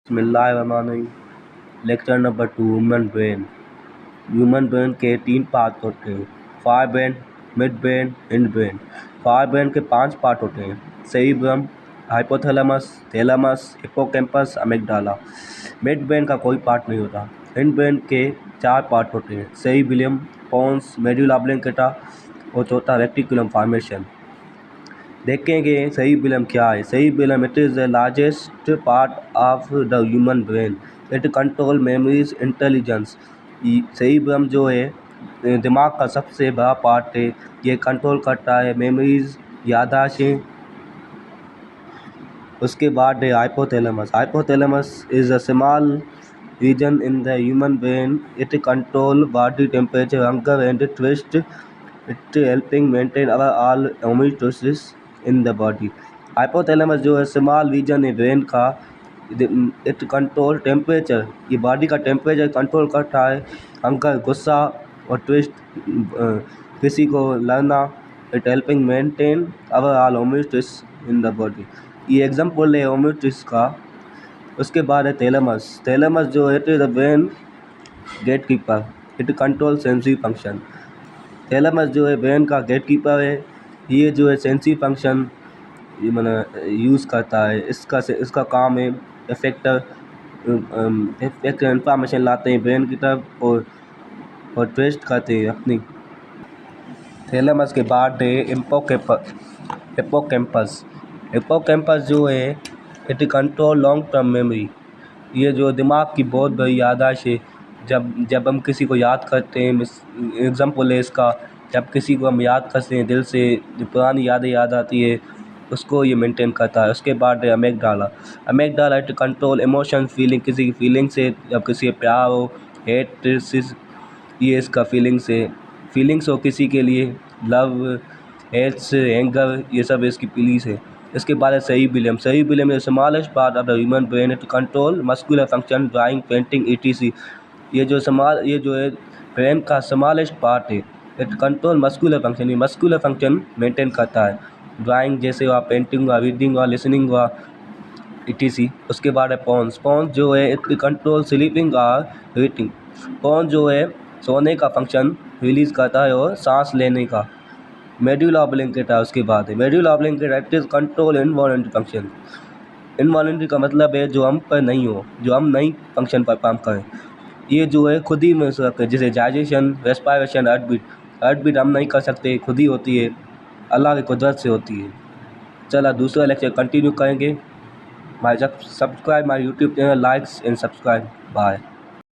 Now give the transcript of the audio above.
बिस्मिल्लाहिर्रहमानिर्रहीम। Lecture number 2, human brain. Human brain के 3 part होते हैं, fore brain, mid brain, hind brain. Fore brain के 5 पार्ट होते हैं, cerebrum, hypothalamus, thalamus, hippocampus, amygdala. Mid brain का कोई पार्ट नहीं होता। हिंड ब्रेन के 4 पार्ट होते हैं, सेरिबेलियम, पोन्स, मेडुला ऑब्लिंगेटा और चौथा रेटिकुलम फॉर्मेशन। देखेंगे सेरिबेलम क्या है। Cerebellum it is the largest part of the human brain. It control memories intelligence. Cerebellum जो है दिमाग का सबसे बड़ा पार्ट है। ये कंट्रोल करता है मेमोरीज, याददाश्तें। उसके बाद है hypothalamus. Hypothalamus is a small region in the human brain. It control body temperature, hunger and thrust. It helping maintain our all homeostasis in the body. Hypothalamus जो है स्मॉल रीजन है brain का। It control temperature, ये body का temperature control करता है। Hunger, गुस्सा और ट्विस्ट, किसी को लड़ना। It helping maintain our all homeostasis in the body. ये एग्जाम्पल है होमोस्टेसिस का। उसके बाद है थैलेमस। थैलेमस जो है it is the brain gatekeeper. It control sensory function. Thalamus जो है ब्रेन का गेट कीपर है। ये जो है सेंसरी फंक्शन ये यूज़ करता है। इसका काम है इफेक्टर इंफॉर्मेशन लाते हैं ब्रेन की तरफ और ट्रेस्ट करते हैं अपनी। थैलेमस के बाद है हिप्पोकैम्पस। हिप्पोकैम्पस जो है it control long term memory. ये जो दिमाग की बहुत बड़ी याददाश्त है। जब हम किसी को याद करते हैं, एग्जाम्पल है इसका, जब किसी को हम याद करते हैं दिल से, जो पुरानी यादें याद आती है, उसको ये मेंटेन करता है। उसके बाद है amygdala. Amygdala it control emotion, feeling, किसी की फीलिंग से, जब किसी से प्यार हो, हेट, ये इसका फीलिंग्स हो किसी के लिए, लव, हेट्स, एंगर, ये सब इसकी फीलिंग्स है। इसके बाद है cerebellum. Cerebellum is smallest part of the human brain. It control muscular function, drawing, painting, etc. ये जो है ब्रेन का स्मॉलेस्ट पार्ट है। इट कंट्रोल मस्कुलर फंक्शन, ये मस्कुलर फंक्शन मेंटेन करता है। ड्राइंग जैसे हुआ, पेंटिंग हुआ, रीडिंग हुआ, लिसनिंग हुआ, ईटीसी। उसके बाद है पोन्स। पोन्स जो है इट कंट्रोल स्लीपिंग और रीडिंग। पोन्स जो है सोने का फंक्शन रिलीज़ करता है और सांस लेने का। मेडुला ऑब्लिंगेटा उसके बाद है। Medulla oblongata it is control involuntary function. Involuntary का मतलब है जो हम पर नहीं हो, जो हम नहीं फंक्शन परफॉर्म करें। ये जो है खुद ही में सकते, जैसे डाइजेशन, रेस्पिरेशन, हार्ट बीट हम नहीं कर सकते, खुद ही होती है, अल्लाह की कुदरत से होती है। चला दूसरा लेक्चर कंटिन्यू करेंगे। Subscribe my YouTube channel, likes and subscribe. Bye.